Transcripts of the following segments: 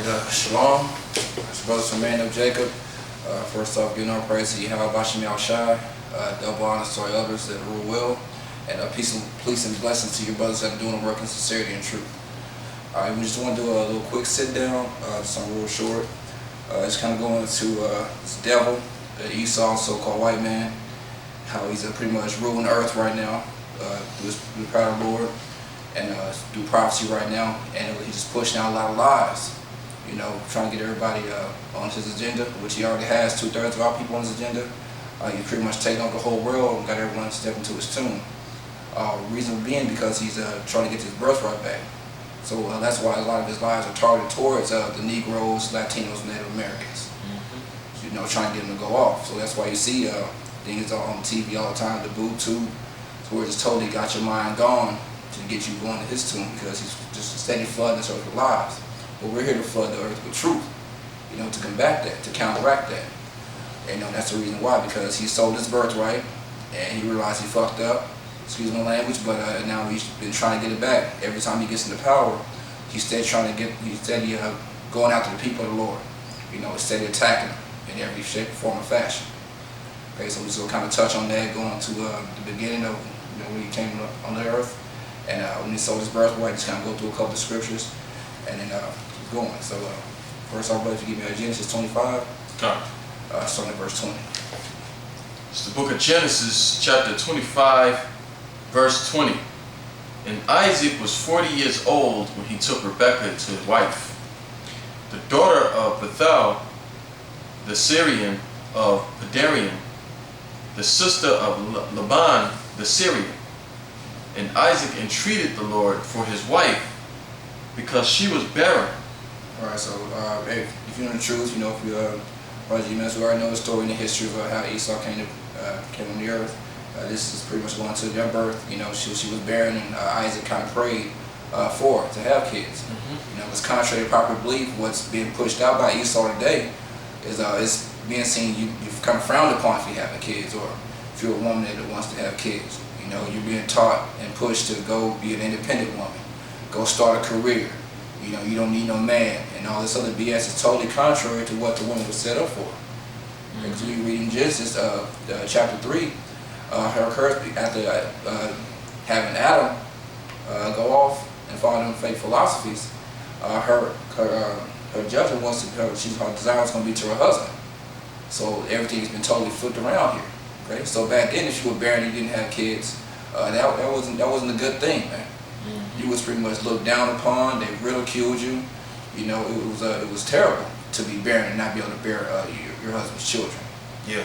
Shalom. It's brothers from Man of Jacob. First off, giving all praise to Yahweh Bashim Shai. Double honors to our elders that rule well. And peace and blessings to your brothers that are doing the work in sincerity and truth. Alright, we just want to do a little quick sit down, something real short. It's kind of going into this devil, Esau, so-called white man, how he's pretty much ruling the earth right now through the power of the Lord. And do prophecy right now, and he's just pushing out a lot of lies, you know, trying to get everybody on his agenda, which he already has 2/3 of our people on his agenda. He's pretty much taken over the whole world and got everyone to step into his tomb. Reason being because he's trying to get his birthright back. So that's why a lot of his lies are targeted towards the Negroes, Latinos, and Native Americans. You know, trying to get them to go off. So that's why you see things on TV all the time, the boob tube, where it's totally got your mind gone to get you going to his tomb, because he's just steady flooding this earth with lies. But we're here to flood the earth with truth, you know, to combat that, to counteract that. And that's the reason why, because he sold his birthright and he realized he fucked up, excuse my language, but now he's been trying to get it back. Every time he gets into power, he's steady going after the people of the Lord, you know, steady attacking them in every shape, form, or fashion. Okay, so we're just gonna kind of touch on that, going to the beginning of, you know, when he came on the earth. And when he sold his birthright, just kind of go through a couple of scriptures and then keep going. So first off, brother, if you give me Genesis 25, starting at verse 20. It's the book of Genesis, chapter 25, verse 20. And Isaac was 40 years old when he took Rebekah to his wife, the daughter of Bethuel, the Syrian of Padarium, the sister of Laban, the Syrian. And Isaac entreated the Lord for his wife, because she was barren. Alright, so hey, if you know the truth, you know, if you we already know the story and the history of how Esau came on the earth. This is pretty much going to their birth. You know, she was barren, and Isaac kind of prayed for her to have kids. You know, it's contrary to popular belief. What's being pushed out by Esau today is it's being seen, you've kind of frowned upon if you having kids, or if you're a woman that wants to have kids. You know, you're being taught and pushed to go be an independent woman, go start a career. You know, you don't need no man, and all this other BS is totally contrary to what the woman was set up for. Because when you read in Genesis chapter 3, her curse after having Adam go off and follow them fake philosophies, her judgment was her desire was going to be to her husband. So everything's been totally flipped around here. Okay, so back then, if you were barren and you didn't have kids, that wasn't a good thing, man. You was pretty much looked down upon. They ridiculed you. You know, it was terrible to be barren and not be able to bear your husband's children. Yeah.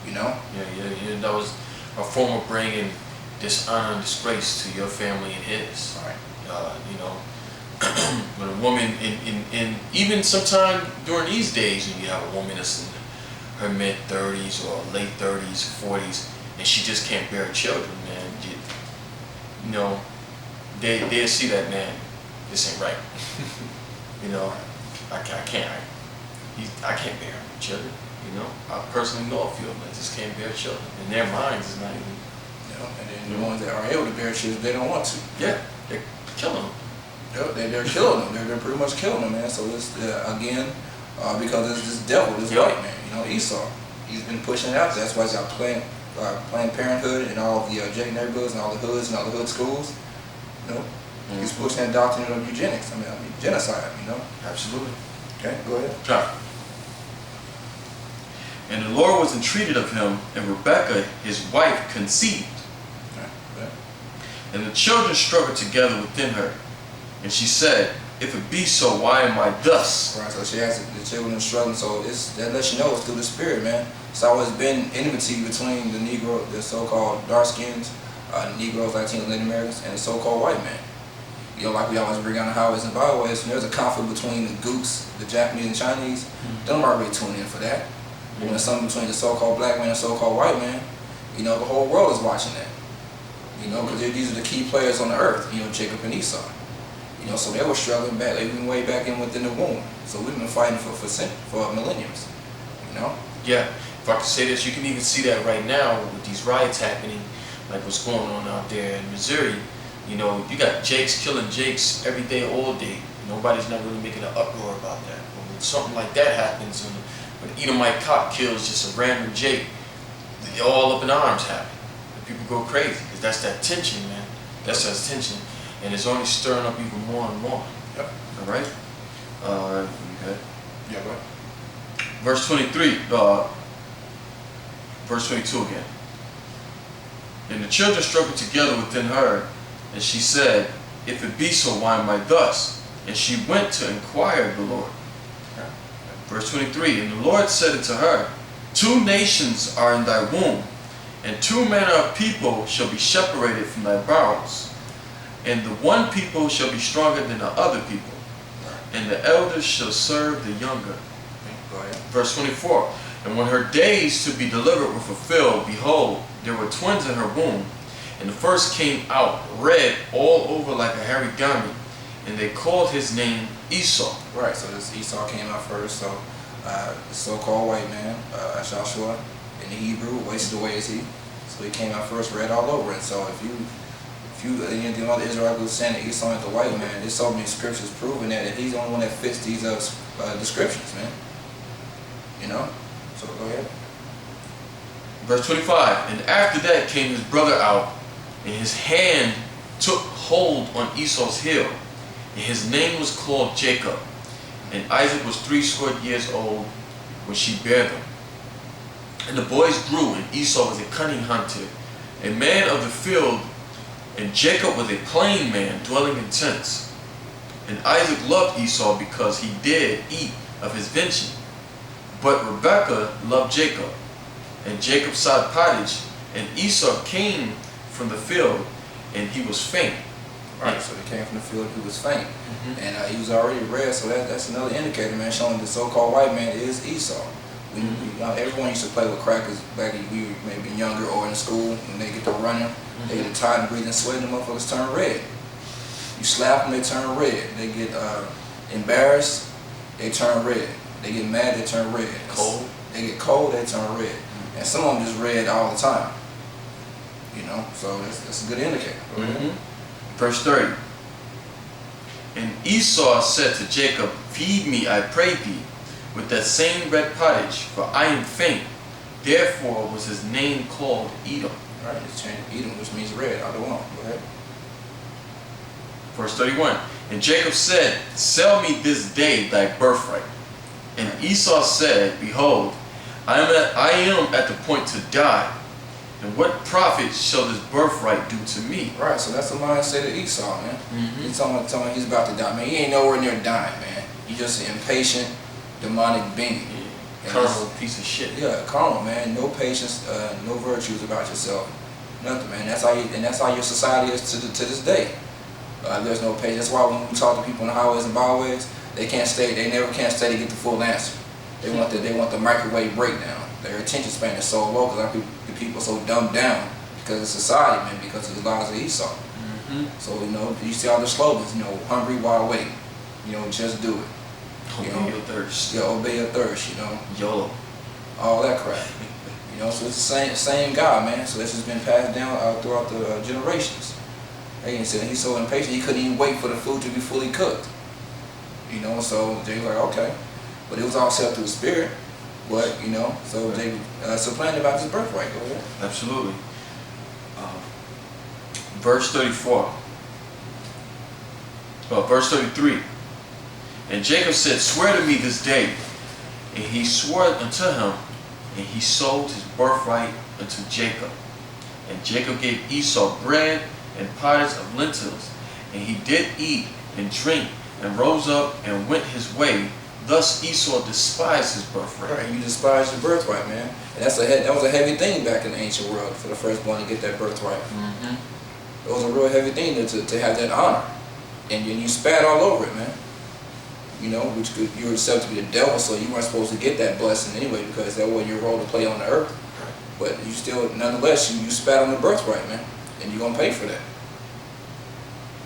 You know. Yeah. That was a form of bringing dishonor and disgrace to your family and his. Right. You know, when a woman in even sometime during these days, when you have a woman that's in her mid-30s or late 30s, 40s, and she just can't bear children, man. You know, they see that, man, this ain't right. You know, I can't bear children. You know, I personally know a few of them that just can't bear children. In their minds, it's not even. You know, and then the ones that are able to bear children, they don't want to. Yeah, they're killing them. Yep, they're killing them. They're pretty much killing them, man. So it's again, because it's this devil, this white man. You know, Esau. He's been pushing it out. That's why he's got Planned Parenthood and all the Jack neighborhoods and all the hoods and all the hood schools. You know, he's pushing that doctrine of eugenics. I mean, genocide. You know. Absolutely. Okay, go ahead. Try. And the Lord was entreated of him, and Rebekah, his wife, conceived. Okay. And the children struggled together within her. And she said, if it be so, why am I thus? Right, so she has the children are struggling, so that lets you know it's through the spirit, man. It's always been enmity between the Negro, the so-called dark skins, Negroes, Latinos, Native Americans, and the so-called white man. You know, like we always bring on the highways and byways, when there's a conflict between the Gooks, the Japanese and Chinese, don't already tune in for that. But when it's something between the so-called black man and so-called white man, you know, the whole world is watching that. You know, because these are the key players on the earth, you know, Jacob and Esau. You know, so they were struggling back, they've been way back in within the womb. So we've been fighting for millenniums, you know? Yeah, if I could say this, you can even see that right now with these riots happening, like what's going on out there in Missouri. You know, you got Jakes killing Jakes every day, all day. Nobody's not really making an uproar about that. But when something like that happens, when Edomite cop kills just a random Jake, all up in arms happen. And people go crazy because that's that tension, man. That's that tension, and it's only stirring up even more and more. Yep. All right. Okay. Yeah, go ahead. Verse 23. Verse 22 again. And the children struggled together within her, and she said, "If it be so, why am I thus?" And she went to inquire of the Lord. Okay. Verse 23. And the Lord said unto her, "Two nations are in thy womb, and two manner of people shall be separated from thy bowels. And the one people shall be stronger than the other people, and the elders shall serve the younger." Go ahead. Verse 24. And when her days to be delivered were fulfilled, behold, there were twins in her womb. And the first came out red all over like a hairy garment, and they called his name Esau. Right, so this Esau came out first. So the so-called white man, Joshua, in the Hebrew, wasted away is he. So he came out first, red all over it. So if you any of the other Israelites was saying that Esau is the white man, there's so many scriptures proving that he's the only one that fits these descriptions, man. You know? So go ahead. Verse 25. And after that came his brother out, and his hand took hold on Esau's heel, and his name was called Jacob. And Isaac was 80 years old when she bare them. And the boys grew, and Esau was a cunning hunter, a man of the field, and Jacob was a plain man dwelling in tents. And Isaac loved Esau because he did eat of his venison. But Rebekah loved Jacob. And Jacob sought pottage, and Esau came from the field, and he was faint. Right, so he came from the field, he was faint. And he was already red, so that's another indicator, man, showing the so-called white man is Esau. Everyone used to play with crackers back when we were maybe younger or in school. When they get to running, they get tired and breathing, sweating, the motherfuckers turn red. You slap them, they turn red. They get embarrassed, they turn red. They get mad, they turn red. Cold. They get cold, they turn red. And some of them just red all the time. You know, so that's a good indicator. Verse 30. And Esau said to Jacob, "Feed me, I pray thee, with that same red pottage, for I am faint." Therefore was his name called Edom. All right, it's changed Edom, which means red. I don't want. Go ahead. Verse 31. And Jacob said, "Sell me this day thy birthright." And Esau said, "Behold, I am at the point to die, and what profit shall this birthright do to me?" Right, so that's the mindset of Esau, man. He's telling me he's about to die, man. He ain't nowhere near dying, man. He's just an impatient, demonic being. Carnal piece of shit. Yeah, carnal, man. No patience, no virtues about yourself, nothing, man. That's how your society is to this day. There's no patience. That's why when we talk to people on the highways and byways, they never can stay to get the full answer. They want the microwave breakdown. Their attention span is so low because the people are so dumbed down because of society, man, because of the laws of Esau. So, you see all the slogans, hungry while waiting, just do it. Obey your thirst. Yeah, obey your thirst, YOLO. all that crap. So it's the same guy, man. So this has been passed down throughout the generations. He's so impatient he couldn't even wait for the food to be fully cooked. So they were like, okay, but it was all set through the spirit. But so they supplanted about his birthright. Go ahead. Absolutely. Verse 34. Verse 33. And Jacob said, "Swear to me this day." And he swore unto him, and he sold his birthright unto Jacob. And Jacob gave Esau bread and pottage of lentils, and he did eat and drink, and rose up and went his way. Thus Esau despised his birthright. Right, you despise your birthright, man. And that was a heavy thing back in the ancient world for the firstborn to get that birthright. It was a real heavy thing to have that honor, and you spat all over it, man. Which you were said to be the devil, so you weren't supposed to get that blessing anyway because that wasn't your role to play on the earth. But you still, nonetheless, you spat on the birthright, man, and you're gonna pay for that.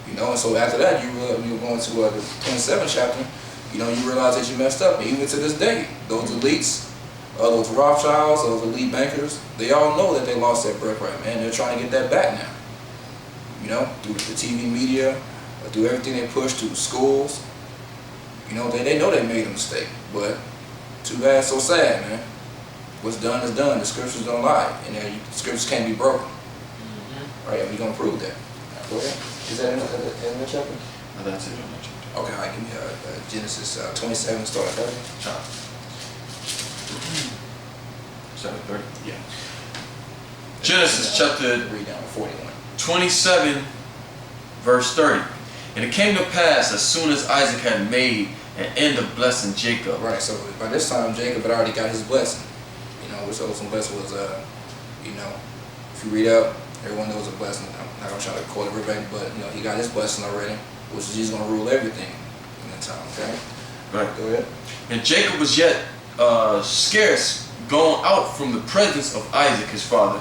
And so after that, you go into the 27th chapter. You realize that you messed up, and even to this day, those elites, those Rothschilds, those elite bankers, they all know that they lost their birthright, man. They're trying to get that back now. Through the TV media, through everything they push, through schools. You know, they know they made a mistake, but too bad, so sad, man. What's done is done. The scriptures don't lie, and the scriptures can't be broken. Right? And we're gonna prove that. Go ahead. Is that in the chapter? No, that's it on that chapter. Okay, all right, give me Genesis 27, start at 30. Start at 30? Yeah. Genesis chapter Read down to 41. 27, verse 30. And it came to pass, as soon as Isaac had made an end of blessing Jacob. Right, so by this time, Jacob had already got his blessing. You know, which some blessing was, you know, if you read up, everyone knows a blessing. I'm not going to try to quote it verbatim, but, you know, he got his blessing already, which is he's going to rule everything in that time, okay? Right. Go ahead. And Jacob was yet scarce gone out from the presence of Isaac his father,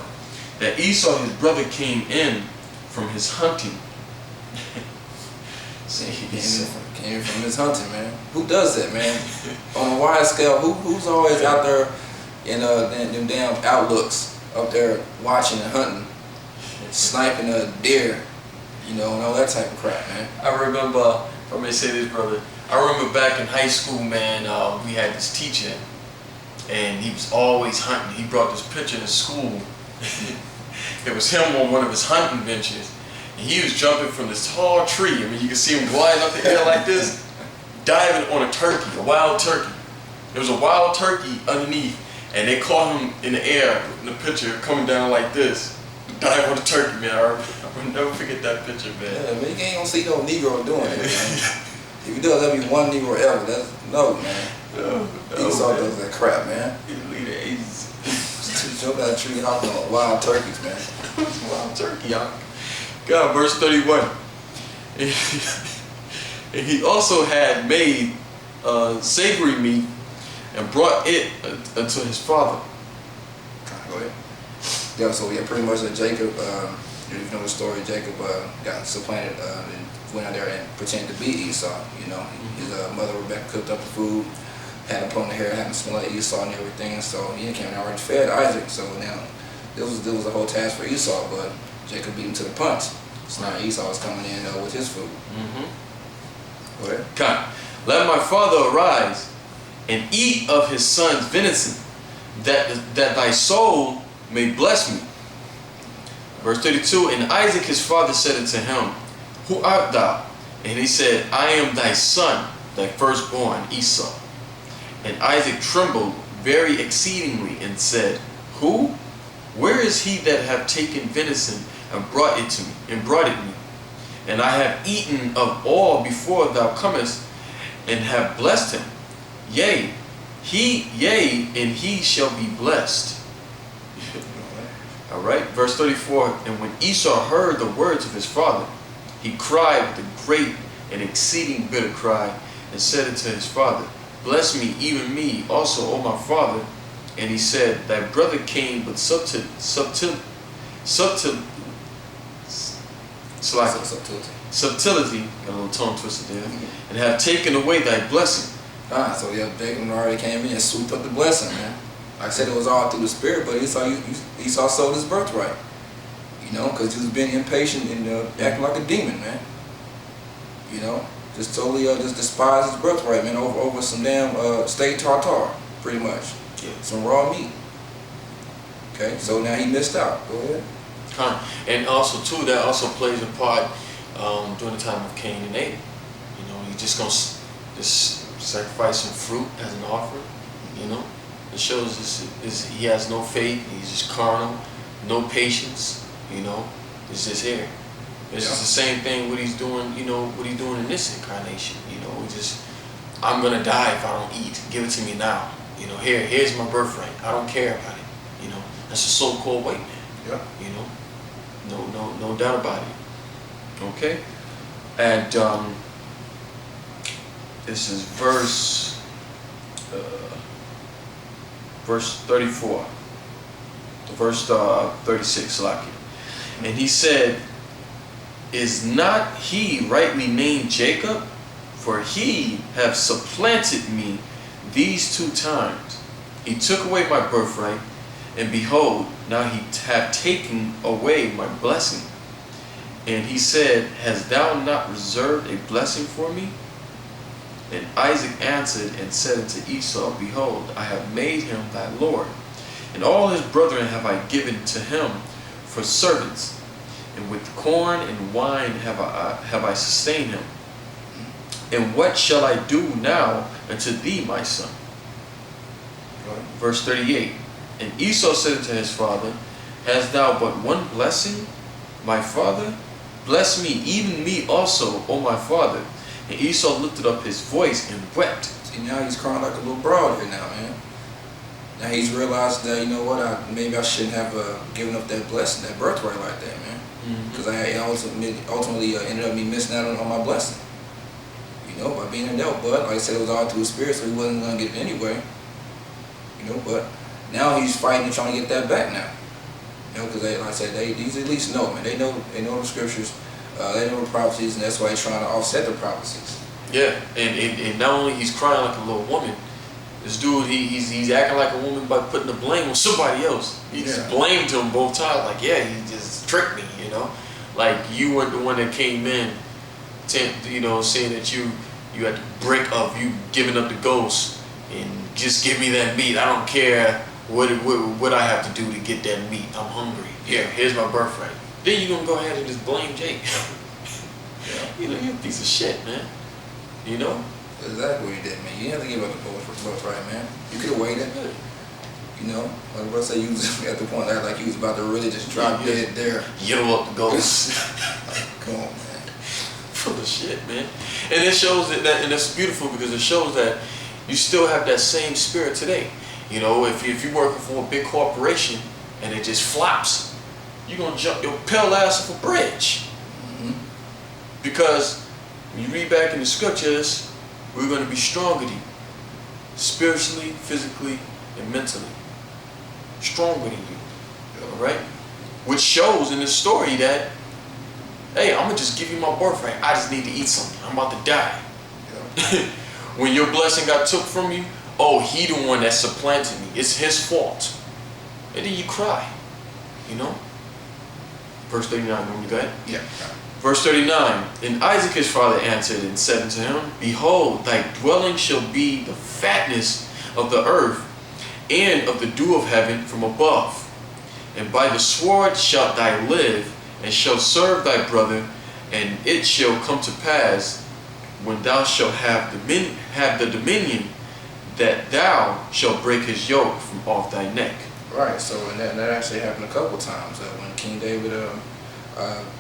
that Esau his brother came in from his hunting. Came in from his hunting, man. Who does that, man? On a wide scale, who's always out there in them damn outlooks up there watching and hunting, sniping a deer, you know, and all that type of crap, man. I remember, if I may say this, brother, I remember back in high school, man, we had this teacher, and he was always hunting. He brought this picture to school. It was him on one of his hunting ventures, and he was jumping from this tall tree. I mean, you can see him gliding up the air like this, diving on a turkey, a wild turkey. There was a wild turkey underneath, and they caught him in the air in the picture, coming down like this, dive on the turkey, man. I will never forget that picture, man. Yeah, man, you ain't gonna see no Negro doing it, man. If he does, that'll be one Negro ever. That's no, man. No, Esau does that crap, man. He's the leader. He's Jump out of the tree, hopping on wild turkeys, man. wild turkey, y'all. God, verse 31. And he also had made savory meat and brought it unto his father. Go ahead. Yeah, so yeah, pretty much Jacob, you know the story, Jacob got supplanted and went out there and pretended to be Esau. You know, his mother Rebecca cooked up the food, had him put on the hair, had him smell like Esau and everything. So he came and already fed Isaac. So now this was a whole task for Esau, but Jacob beat him to the punch. So now Esau is coming in with his food. Go ahead. God, let my father arise and eat of his son's venison, that thy soul may bless me. Verse 32, and Isaac his father said unto him, who art thou? And he said, I am thy son, thy firstborn, Esau. And Isaac trembled very exceedingly and said, who? Where is he that hath taken venison and brought it to me, and brought it me? And I have eaten of all before thou comest, and have blessed him. Yea, and he shall be blessed. All right, verse 34, and when Esau heard the words of his father, he cried with a great and exceeding bitter cry, and said unto his father, bless me, even me also, O my father. And he said, thy brother came with subtlety, got a little tongue twisted there, and have taken away thy blessing. So yeah, Jacob already came in and swooped up the blessing, man. Like I said, it was all through the spirit, but Esau sold his birthright. You know, because he was being impatient and acting like a demon, man. You know, just totally just despised his birthright, man, over some damn steak tartare, pretty much. Yeah. Some raw meat. Okay, so now he missed out. Go ahead. And also too, that also plays a part during the time of Cain and Abel. You know, he's just gonna just sacrifice some fruit as an offering. You know, it shows he has no faith. He's just carnal, no patience. You know, it's just here. It's just the same thing what he's doing. You know, what he's doing in this incarnation. You know, I'm gonna die if I don't eat. Give it to me now. You know, here's my birthright. I don't care about it. You know, that's a so-called white man. Yeah. You know, no doubt about it. Okay, and this is verse 34, verse 36, Laki. And he said, is not he rightly named Jacob? For he have supplanted me these 2 times. He took away my birthright, and behold, now he hath taken away my blessing. And he said, hast thou not reserved a blessing for me? And Isaac answered and said unto Esau, Behold, I have made him thy Lord, and all his brethren have I given to him for servants, and with corn and wine have I sustained him. And what shall I do now unto thee, my son? Verse 38. And Esau said unto his father, Hast thou but one blessing, my father? Bless me, even me also, O my father. And Esau lifted up his voice and wept. See, now he's crying like a little broad here now, man. Now he's realized that, you know what, maybe I shouldn't have given up that blessing, that birthright like that, man. Because I ultimately ended up me missing out on my blessing. You know, by being a devil. But like I said, it was all through his spirit, so he wasn't going to get it anyway. You know, but now he's fighting and trying to get that back now. You know, because like I said, these at least know, man. They know the scriptures, they know the prophecies, and that's why they're trying to offset the prophecies. Yeah, and not only he's crying like a little woman, this dude, he's acting like a woman by putting the blame on somebody else. He just blamed him both times, like, yeah, he just tricked me, you know? Like, you weren't the one that came in, you know, saying that you had the brick of you giving up the ghost and just give me that meat. I don't care what I have to do to get that meat. I'm hungry. Yeah, here's my birthright. Then you're going to go ahead and just blame Jake. You know, you're a piece of shit, man. You know? That's exactly what he did, man. You didn't have to give up the birthright, man. You could have waited. You know? Like the say, you was at the point that like you was about to really just drop dead there. Yellow up the ghost. Come on, man. Full of shit, man. And it shows that, and that's beautiful because it shows that you still have that same spirit today. You know, if you're working for a big corporation and it just flops, you're going to jump your pale ass off a bridge. Because when you read back in the scriptures, we're going to be stronger than you. Spiritually, physically, and mentally. Stronger than you. Alright? Which shows in this story that, hey, I'm going to just give you my birthright. I just need to eat something. I'm about to die. When your blessing got took from you, oh, he the one that supplanted me. It's his fault. And then you cry. You know? Verse 39, want me to go ahead? Yeah. Verse 39, And Isaac his father answered and said unto him, Behold, thy dwelling shall be the fatness of the earth, and of the dew of heaven from above. And by the sword shalt thou live, and shalt serve thy brother, and it shall come to pass, when thou shalt have the dominion, that thou shalt break his yoke from off thy neck. Right, so and that actually happened a couple times. When King David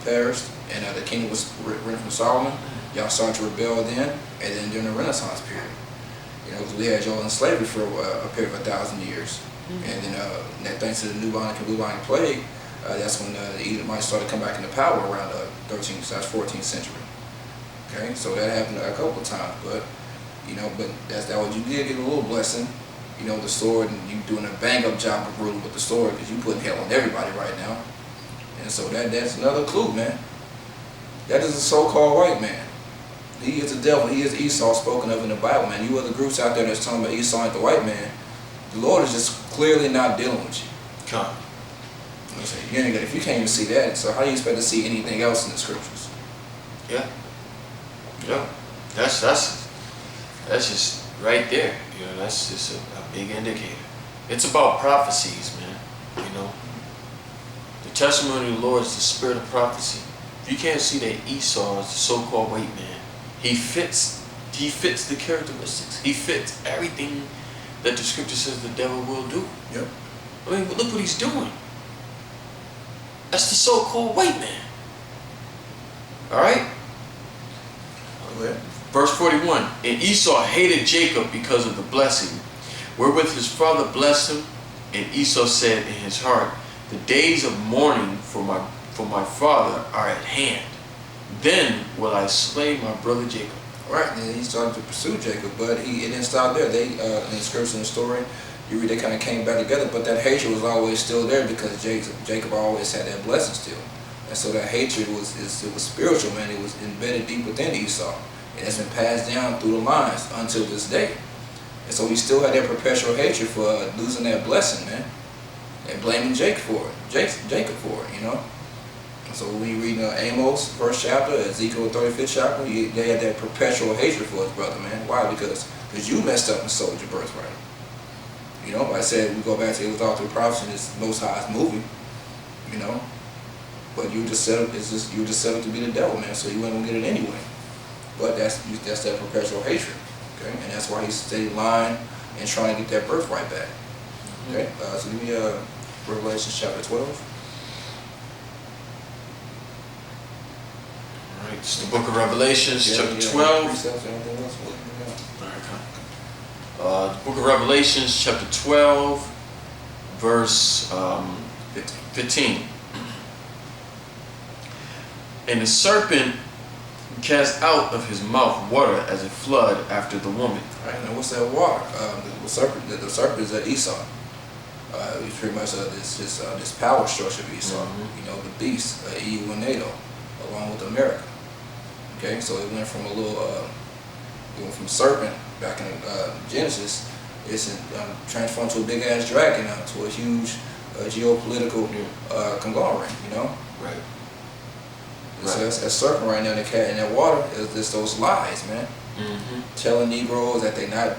perished, and the kingdom was written from Solomon, y'all started to rebel then, and then during the Renaissance period. You know, because we had y'all in slavery for a period of 1,000 years. And then thanks to the bubonic and bubonic plague, that's when the Edomites started to come back into power around the 14th century. Okay, so that happened a couple of times, but you know, that was you did get a little blessing, you know, the sword, and you doing a bang up job of ruling with the sword because you putting hell on everybody right now. And so that's another clue, man. That is a so-called white man. He is the devil. He is Esau spoken of in the Bible, man. You other groups out there that's talking about Esau ain't the white man, the Lord is just clearly not dealing with you. Come. If you can't even see that, so how do you expect to see anything else in the scriptures? Yeah. Yeah. That's just right there. You know, that's just a big indicator. It's about prophecies, man. You know. The testimony of the Lord is the spirit of prophecy. If you can't see that Esau is the so-called white man, he fits the characteristics. He fits everything that the scripture says the devil will do. Yep. I mean, look what he's doing. That's the so-called white man. Alright? Verse 41, And Esau hated Jacob because of the blessing, wherewith his father blessed him. And Esau said in his heart, The days of mourning for my father are at hand. Then will I slay my brother Jacob. Right, and he started to pursue Jacob, but it didn't stop there. They, in the scripture and the story, you read they kind of came back together, but that hatred was always still there because Jacob always had that blessing still. And so that hatred was spiritual, man. It was embedded deep within Esau. And it's been passed down through the lines until this day. And so he still had that perpetual hatred for losing that blessing, man. And blaming Jacob for it, you know. So when you read Amos, 1st chapter, Ezekiel, 35th chapter, they had that perpetual hatred for his brother, man. Why? Because you messed up and sold your birthright. You know, like I said, we go back to it was all through prophecy, this Most High's movie. You know, but you just set up. You just set up to be the devil, man. So you ain't gonna get it anyway. But that's that perpetual hatred. Okay, and that's why he stayed lying and trying to get that birthright back. Okay, so give me Revelation chapter 12. Alright, it's the book of Revelations, chapter 12. The book of Revelations, chapter 12, verse 15. And the serpent cast out of his mouth water as a flood after the woman. All right, now what's that water? The serpent is Esau. He's pretty much this power structure of Esau. You know, the beast, EU and NATO, along with America. Okay, so it went from from serpent back in Genesis. It's transformed to a big ass dragon now, to a huge geopolitical conglomerate. You know. Right. So that's serpent right now in the cat, and that water is just those lies, man. Telling Negroes that they're not,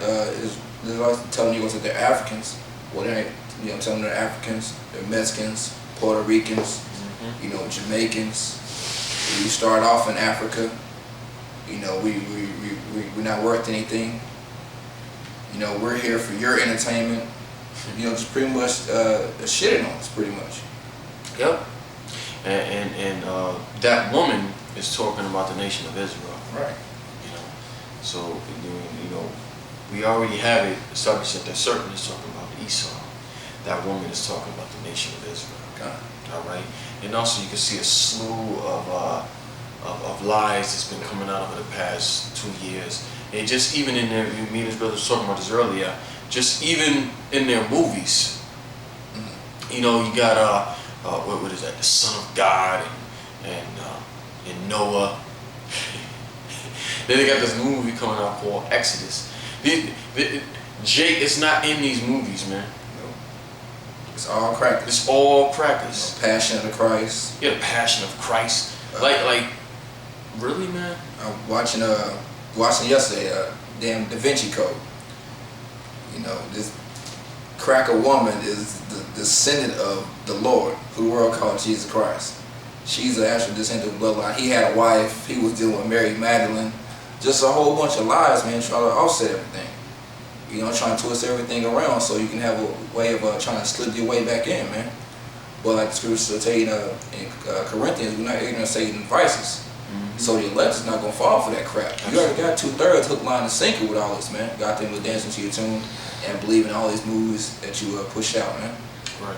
telling Negroes that they're Africans. Well, they ain't, you know, telling them they're Africans, they're Mexicans, Puerto Ricans, you know, Jamaicans. You start off in Africa, you know, we're not worth anything. You know, we're here for your entertainment. You know, just pretty much shitting on us, pretty much. Yep. And that woman is talking about the nation of Israel. Right. You know, so you know, we already have it established that the serpent is talking about Esau. That woman is talking about the nation of Israel. Okay. All right. And also you can see a slew of lies that's been coming out over the past 2 years. And just even in their, me and his brother was talking about this earlier. Just even in their movies, you know, you got what is that? The Son of God and Noah. Then they got this new movie coming out called Exodus. Jake is not in these movies, man. No. It's all crackers. It's all crackers. You know, Passion of the Christ. Yeah, the Passion of Christ. Like, really, man? I'm watching yesterday, damn Da Vinci Code. You know, this cracker woman is the descendant of the Lord, who the world calls Jesus Christ. She's an actual descendant of bloodline. He had a wife. He was dealing with Mary Magdalene. Just a whole bunch of lies, man, trying to offset everything. You know, trying to twist everything around so you can have a way of trying to slip your way back in, man. But like the scriptures will tell you in Corinthians, we're not ignorant of Satan's vices. So the elect is not going to fall for that crap. You already got 2/3 hook, line, and sinker with all this, man. Got them to dancing to your tune and believe in all these movies that you push out, man. Right.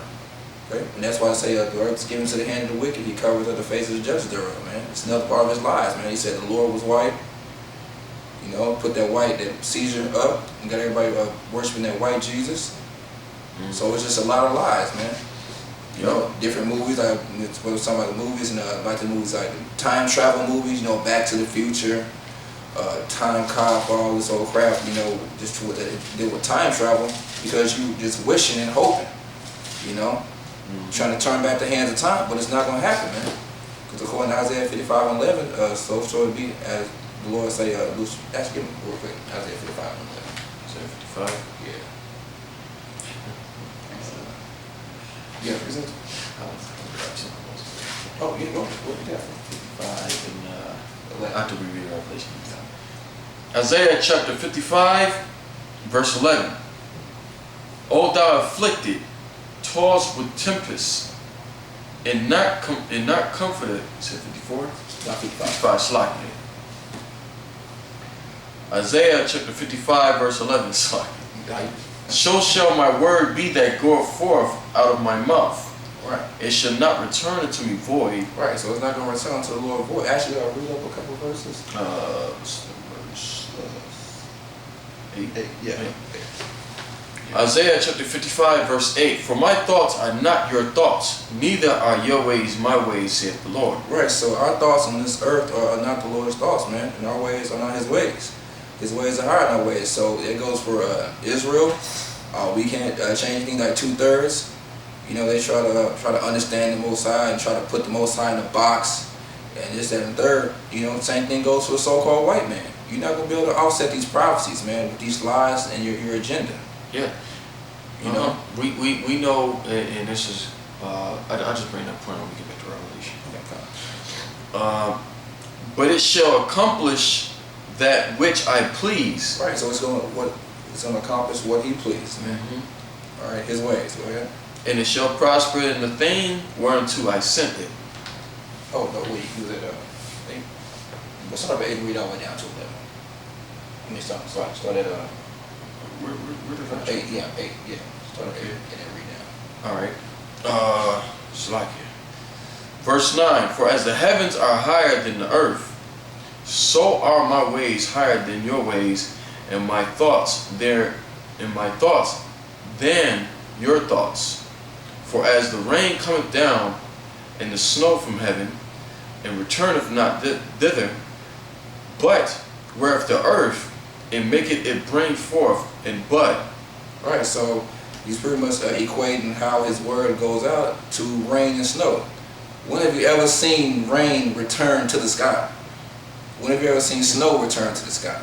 Okay? And that's why I say the earth is given to the hand of the wicked. He covers up the face of the judges thereof, man. It's another part of his lies, man. He said the Lord was white. You know, put that Caesar up and got everybody worshiping that white Jesus. So it's just a lot of lies, man. You know, different movies. Like we were talking about the movies, and like the movies like the time travel movies. You know, Back to the Future, Time Cop, all this old crap. You know, just to deal with time travel because you just wishing and hoping. You know, trying to turn back the hands of time, but it's not going to happen, man. Because according to Isaiah 55:11, so shall it be as the Lord say. Actually, give me real quick. Isaiah 55:11. Isaiah 55. Yeah. Yeah, present. Oh, yeah, what you got? 55 and 11. after we read Revelation. Isaiah chapter 55, verse 11. O thou afflicted, tossed with tempest, and not comforted. Is it 54? Not 55. 55, slack me. Isaiah chapter 55, verse 11, slack me. So shall my word be that goeth forth out of my mouth. Right. It shall not return unto me void. Right, so it's not going to return to the Lord void. Actually, I'll read up a couple of verses. Verse 8. Yeah. Isaiah chapter 55, verse 8. For my thoughts are not your thoughts, neither are your ways my ways, saith the Lord. Right, so our thoughts on this earth are not the Lord's thoughts, man. And our ways are not his ways. His ways are higher than our ways. So it goes for Israel. We can't change anything like 2/3. You know, they try to understand the Most High and try to put the Most High in a box and this, that, and third. You know, same thing goes for a so-called white man. You're not gonna be able to offset these prophecies, man, with these lies and your agenda. Yeah. You know, we know, and this is I just bring that point when we get back to Revelation. But it shall accomplish that which I please. Right. So it's gonna accomplish what He pleased, man. All right, His ways. Go ahead. And it shall prosper in the thing whereunto I sent it. Oh no, wait, you was at well, start at 8 and read all the way down to 11. Let me start at Where 8, yeah, 8, yeah. Start at 8 and then read down. All right. Slakia. Verse 9. For as the heavens are higher than the earth, so are my ways higher than your ways, and my thoughts than your thoughts. For as the rain cometh down, and the snow from heaven, and returneth not thither, but whereof the earth, and maketh it bring forth and bud. Right, so he's pretty much equating how His word goes out to rain and snow. When have you ever seen rain return to the sky? When have you ever seen snow return to the sky?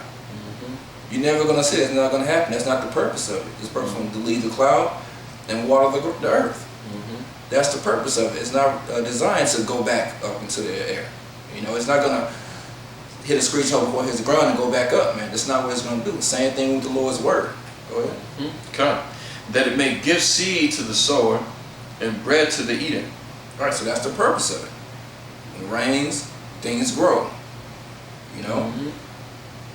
You're never going to see it. It's not going to happen. That's not the purpose of it. This purpose is to leave the cloud and water the earth. That's the purpose of it. It's not designed to go back up into the air. You know, it's not going to hit a screech hole before it hits the ground and go back up, man. That's not what it's going to do. Same thing with the Lord's word. Go ahead. Okay. That it may give seed to the sower and bread to the eater. All right, so that's the purpose of it. When it rains, things grow. You know?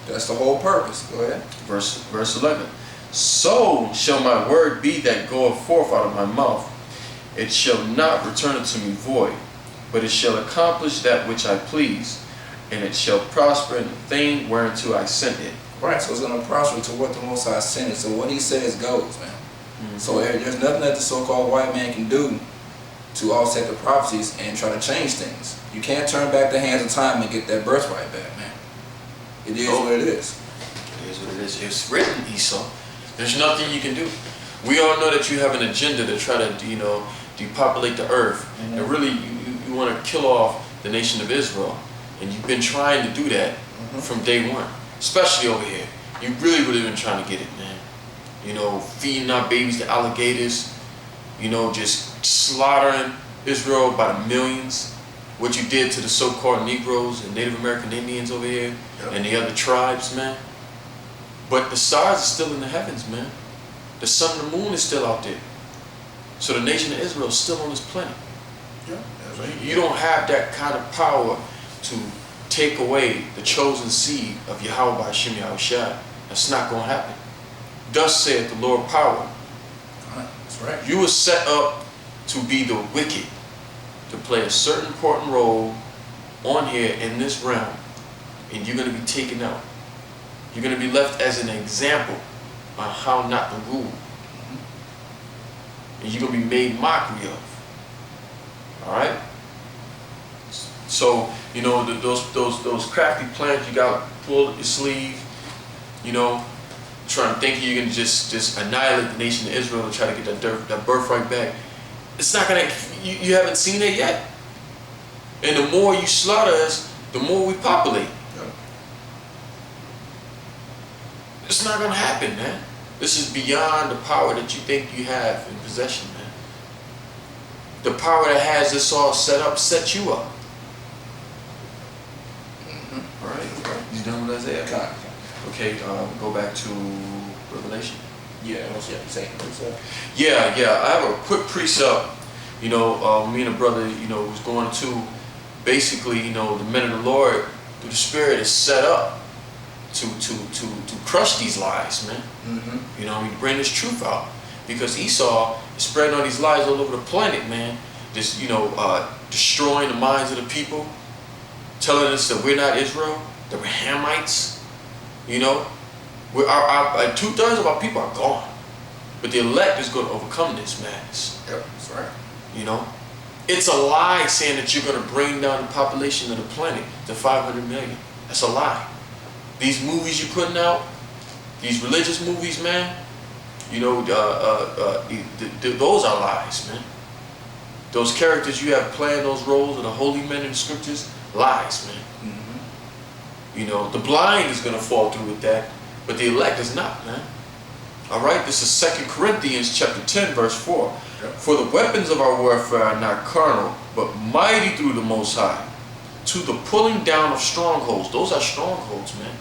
That's the whole purpose. Go ahead. Verse 11. So shall my word be that goeth forth out of my mouth. It shall not return unto me void, but it shall accomplish that which I please, and it shall prosper in the thing whereunto I sent it. Right, so it's going to prosper to what the Most High sent it. So what He says goes, man. So there's nothing that the so-called white man can do to offset the prophecies and try to change things. You can't turn back the hands of time and get that birthright back, man. It is what it is. It is what it is. It's written, Esau. There's nothing you can do. We all know that you have an agenda to try to, depopulate the earth. And really, you want to kill off the nation of Israel. And you've been trying to do that from day one. Especially over here. You really been trying to get it, man. Feeding our babies to alligators. Just slaughtering Israel by the millions. What you did to the so-called Negroes and Native American Indians over here. And the other tribes, man. But the stars are still in the heavens, man. The sun and the moon is still out there. So the nation of Israel is still on this planet. Yeah, that's right. You don't have that kind of power to take away the chosen seed of Yahweh by Hashem Yahushua. That's not going to happen. Thus saith the Lord power. That's right. You were set up to be the wicked, to play a certain important role on here in this realm, and you're going to be taken out. You're going to be left as an example on how not to rule. And you're going to be made mockery of. Alright? So, those crafty plans you got pulled up your sleeve, trying to think you can just annihilate the nation of Israel to try to get that birthright back. It's not going to, you haven't seen it yet. And the more you slaughter us, the more we populate. It's not going to happen, man. This is beyond the power that you think you have in possession, man. The power that has this all set up, set you up. All right? You done with Isaiah? Okay, go back to Revelation. Yeah, what's your saying? Yeah, I have a quick precept. Me and a brother, was going to basically, the men of the Lord through the Spirit is set up to crush these lies, man. Bring this truth out, because Esau is spreading all these lies all over the planet, man. Just destroying the minds of the people, telling us that we're not Israel, that we're Hamites. 2/3 of our people are gone, but the elect is going to overcome this madness. Yep, that's right. It's a lie saying that you're going to bring down the population of the planet to 500 million. That's a lie. These movies you're putting out, these religious movies, man, those are lies, man. Those characters you have playing those roles of the holy men in the scriptures, lies, man. You know, the blind is going to fall through with that, but the elect is not, man. All right, this is 2 Corinthians chapter 10, verse 4. For the weapons of our warfare are not carnal, but mighty through the Most High, to the pulling down of strongholds. Those are strongholds, man.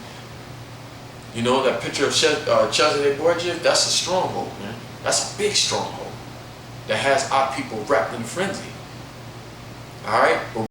You know, that picture of Cesare Borgia, that's a stronghold, man. That's a big stronghold that has our people wrapped in frenzy. All right, but